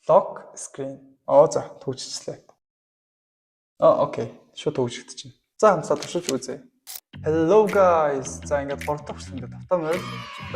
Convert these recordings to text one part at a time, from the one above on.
Lock screen. За төвччихлээ. Окей. Шууд төвчгдөж байна. За хамсаа туршиж үзье. Hello guys. За ингээд 3 дахь хүртэл ингээд автом байл.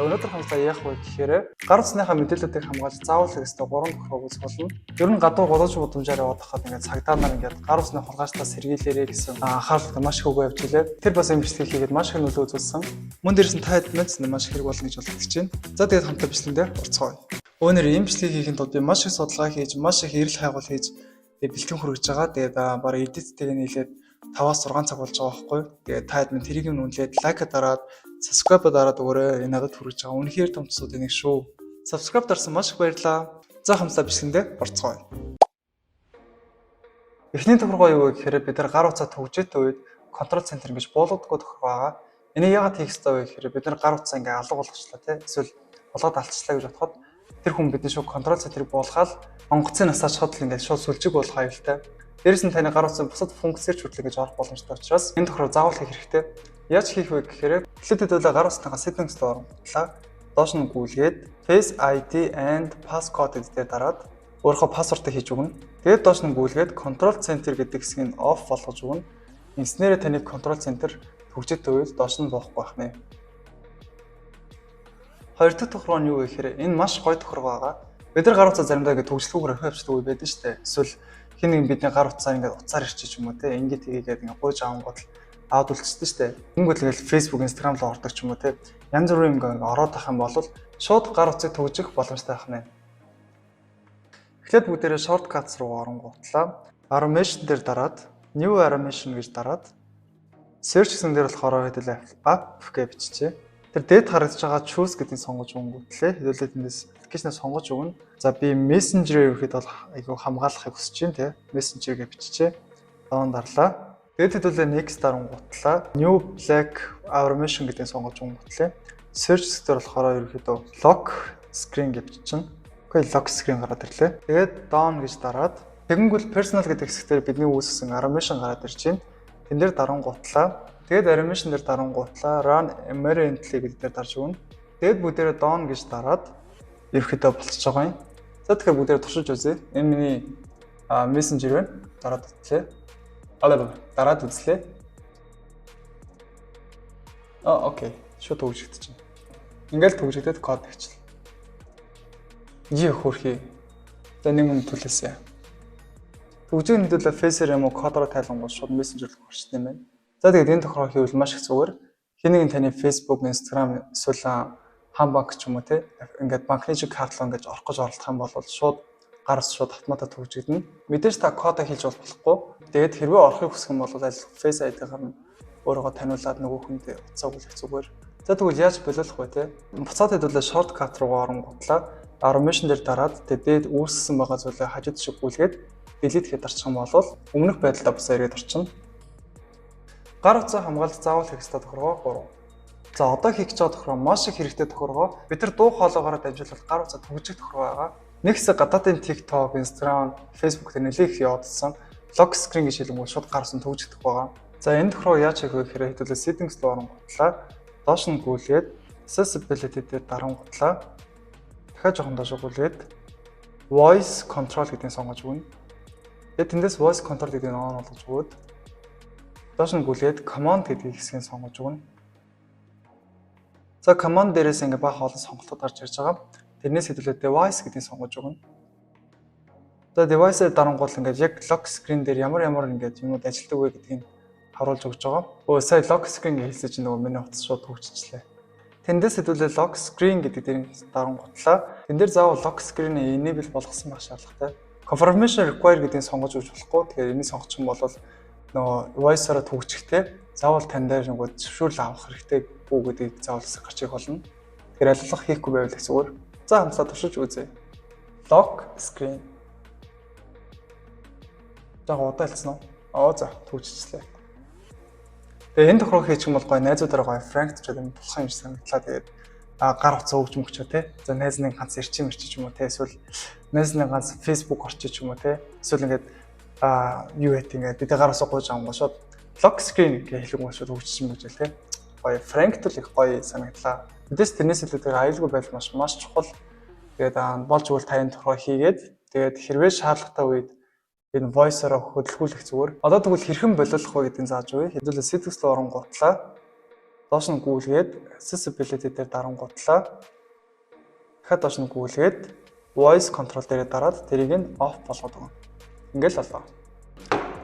Өнөөдөр хамсаа яах вэ гэхээр гар утасныхаа мэдээллүүдийг хамгаалж заавал хэвстэй 3 тохиог үзэх болно. Ер нь гадуур голооч удамжаар яваад хахад ингээд цагдаа нар ингээд гар утасны хулгайчдаа сэргийлээрэй гэсэн анхаарал маш их өгөө явж илээ. Тэр бас юм бичлэг хийгээд маш их нөлөө үзүүлсэн. Мөн дээрс нь таад мэдс маш их хэрэг болно гэж бодож байна. За тэгээд хамтаа бичлэгэндээ орцгоё. Өнөөдөр ийм бичлэг хийхэд тулд би маш их судалгаа хийж, маш их эрэл хайгуул хийж бэлтгэн хүргэж байгаа. Тэгээд бараг эдиттэйг нийлээд 5-6 цаг болж байгаа байхгүй. Тэгээд та хэд минь тэрийг нь үнэлээд лайк дараад, subscribe дараад өгөөрэй. Энэ надад хүргэж байгаа. Үнэхээр том тусууд энийг шүү. Subscribe дарсан маш их баярлалаа. За хамсаа бичлэгэндээ орцгоё. Эхний тохиргоо юу вэ гэхээр бид нар гар утсаа төгжөөд үед control center гэж буулгадаггүй тохиргоо байгаа. Энийг яагаад хийх ёстой вэ гэхээр бид нар гар утсаа ингээ алга болгочлаа тий. Эсвэл болгоод алцчлаа гэж бодоход тэр хүн бидний шууд control center-ыг буулгаад онгоцын насаач хотлол ингээд шууд сүлжиг болох аюултай. Дээрээс нь таны гар утсаа бусад функцээр хүртэл гэж орох боломжтой учраас энэ тохироо заавал хийх хэрэгтэй. Яаж хийх вэ гэхээр эхлээд хэдүүлээ гар утасныхаа settings руу оруулаа. Доош нь гүйлгээд Face ID and passcode гэдгээр дараад өөрийнхөө пассвортыг хийж өгнө. Тэгээд доош нь гүйлгээд control center гэдэг хэсгийг off болгож өгнө. Инснээрээ таны control center төгжөд төвөл доош нь боохгүй байх нэ. Хоёр дахь тохиргоо нь юу вэ гэхээр энэ маш гоё тохиргоо байгаа. Бид нар гар утсаа заримдаа ингэ төгжлгүүгээр авчдаг үе байдаг шүү дээ. Эсвэл хин нэг бидний гар утсаа ингэ уцаар ирчих юм уу те. Ингээд хийгээд ингэ гойж авангууд аваад үлдчихсэн шүү дээ. Тэнгүүд л ингээл Facebook, Instagram руу ордог ч юм уу те. Янз бүрийн ингэ ороод ах юм бол шууд гар утсыг төгжих боломжтой байх нэ. Эхлээд бүгдээрээ shortcuts руу оронгуутлаа. Automation дээр дараад New Automation гэж дараад search гэсэн дээр болохоор хэдүүлээ app гэж биччихье. Тэр дээд харагдаж байгаа choose гэдгийг сонгож өгөнгүүтлээ. Хэдүүлээ тэндээс application-аа сонгож өгнө. За би Messenger-ээр ихэд бол айгүй хамгаалахыг хүсэж байна те. Messenger гэж биччихье. Доон дарлаа. Тэгээд хэдүүлээ next дарангуутлаа. New Black Automation гэдгийг сонгож өгөнгүүтлээ. Search дээр болохоор ерөөхдөө lock screen гэж биччихнэ. Окей, lock screen гараад ирлээ. Тэгээд down гэж дараад тэгэнгүүт personal гэдэг хэсгээр бидний үүсгэсэн automation гараад ирж байна. Тэн дээр дарангуутлаа. Тэгээд animation дээр дарангуутлаа run emergently гэдэг дээр дарж өгнө. Тэгээд бүгдээрээ down гэж дараад ерөөхдөө болчихж байгаа юм. За тэгэхээр бүгдээрээ туршиж үзье. Энэ миний Messenger байна. Дараад үзлээ. Дараад үзлээ. Окей. Шууд төгжигдэж байна. Ингээл төгжигдээд код хийчихлээ. Хөрхий. За нэг минут түлээсэй. Төгжиг хэдүүлээ face-ээр юм уу кодороо тайлангуул шууд Messenger руу орчихсон юм байна. За тэгээд энэ тохироо хийвэл маш их зүгээр. Хэнийг таны Facebook, Instagram эсвэл банк ч юм уу те ингээд банкны шиг картлаа ингэж орох гэж оролдох юм бол шууд гарс шууд автоматар төгжигдэнэ. Мэдээж та кодоо хийж болохгүй. Тэгээд хэрвээ орохыг хүсэх юм бол аль Face ID-гаар нь өөрийгөө таниулаад нөгөө хүнд утсаа өгөх зүгээр. За тэгвэл яаж болиулах вэ те? Буцаад хэдүүлээ shortcut руу оронгуутлаа. Automation дээр дараад тэгээд үүсгэсэн байгаа зүйлээ хажууд шиг гүйлгээд delete хийх дарчих юм бол өмнөх байдлаа бусаа ирээд орчихно. Гар утсаа хамгаалж заавал хийх ёстой тохиргоо 3. За одоо хийх гэж байгаа тохиргоо маш их хэрэгтэй тохиргоо. Бид нар дуу хоолоогоор дамжуулаад гар утсаа төгжих тохиргоо байгаа. Нэг хэсэг гадаадын TikTok, Instagram, Facebook дээр нэлээд их явуулсан. Lock screen гэж хэлэнгүүт шууд гар утсаа төгжих байгаа. За энэ тохиргоо яаж хийх вэ гэхээр хэдүүлээ settings руу оронгуутлаа. Доош нь гүйлгээд accessibility дээр дарангуутлаа. Дахиад жоохон доош гүйлгээд voice control гэдгийг сонгож өгнө. Тэгээд тэндээс voice control гэдгийг on болгож өгөөд доош нь гүйлгээд command гэдгийг хэсгийг сонгож өгнө. За command дээрээс ингээ баах олон сонголтууд гарч ирж байгаа. Тэрнээс хэдүүлээ device гэдгийг сонгож өгнө. За device-ээр дарангуул ингээ яг lock screen дээр ямар ингээ юмуд ажилтдаг вэ гэдгийг харуулж өгч байгаа. Сая lock screen гэж хэлсэн чинь нөгөө миний утас шууд төгжчихлээ. Тэндээс хэдүүлээ lock screen гэдэг дээр дарангуутлаа. Тэн дээр заавал lock screen-ийг enable болгосон байх шаардлагатай. Confirmation require гэдгийг сонгож өгч болохгүй. Тэгэхээр энийг сонгочих юм бол нөгөө voice-аараа төгжихдээ заавал тань дээр нөгөө зөвшөөрөл авах хэрэгтэй бүү гэдгийг заавал гарч ирэх болно. Тэгэхээр алилах хийхгүй байвал их зүгээр. За хамсаа туршиж үзье. Lock screen. За удаалцсан уу? За төгжчихлээ. Тэгээ энэ тохироо хийчих юм бол гоё найзуудаараа гоё Frank ч гэдэг булхан юм санагдлаа. Тэгээд гар утсаа өгч мөгчөө те. За найзны ганц ирчих юм уу те. Эсвэл найзны ганц Facebook орчих юм уу те. Эсвэл ингээд юу гэдэг ингээд бид гар утсаа гуйж авангуй шууд lock screen гэж хэлэнгуй шууд өгчих юм гэж те. Гоё Frank тул их гоё санагдлаа. Мэдээс тэрнээс илүү тэр аюулгүй байдал маш чухал. Тэгээд болж өгвөл та энэ тохироо хийгээд Тэгээд хэрвээ шаардлагатай үед энэ voice-ороо хөдөлгүүлэх зүгээр. Одоо тэгвэл хэрхэн болиулах вэ гэдгийг зааж өгье. Хэдүүлээ settings руу оронгуудлаа. Доош нь гүйлгээд accessibility дээр дарангуудлаа. Дахиад доош нь гүйлгээд voice control дээр дараад тэрийг нь off болгоод өгнө. Ингээл болоо.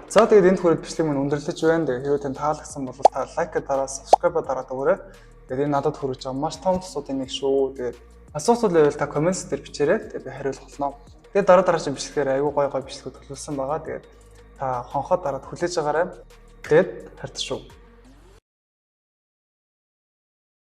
За тэгээд энэ хүрээд бичлэг минь өндөрлөж байна. Тэгээд хэрвээ тань таалагдсан бол та лайк дараа, subscribe дараад өгөөрэй. Тэгээд энэ надад хүрэж байгаа маш том асуудлын нэг шүү. Тэгээд асуулт байвал та comments дээр бичээрэй. Тэгээд би хариулах болно. Тэгээд дараагийн бичлэгээр аюу гой бичлэгүүд төлөвлөсөн байгаа. Тэгээд та хонхоо дараад хүлээж агаарай. Тэгээд хайртай шүү.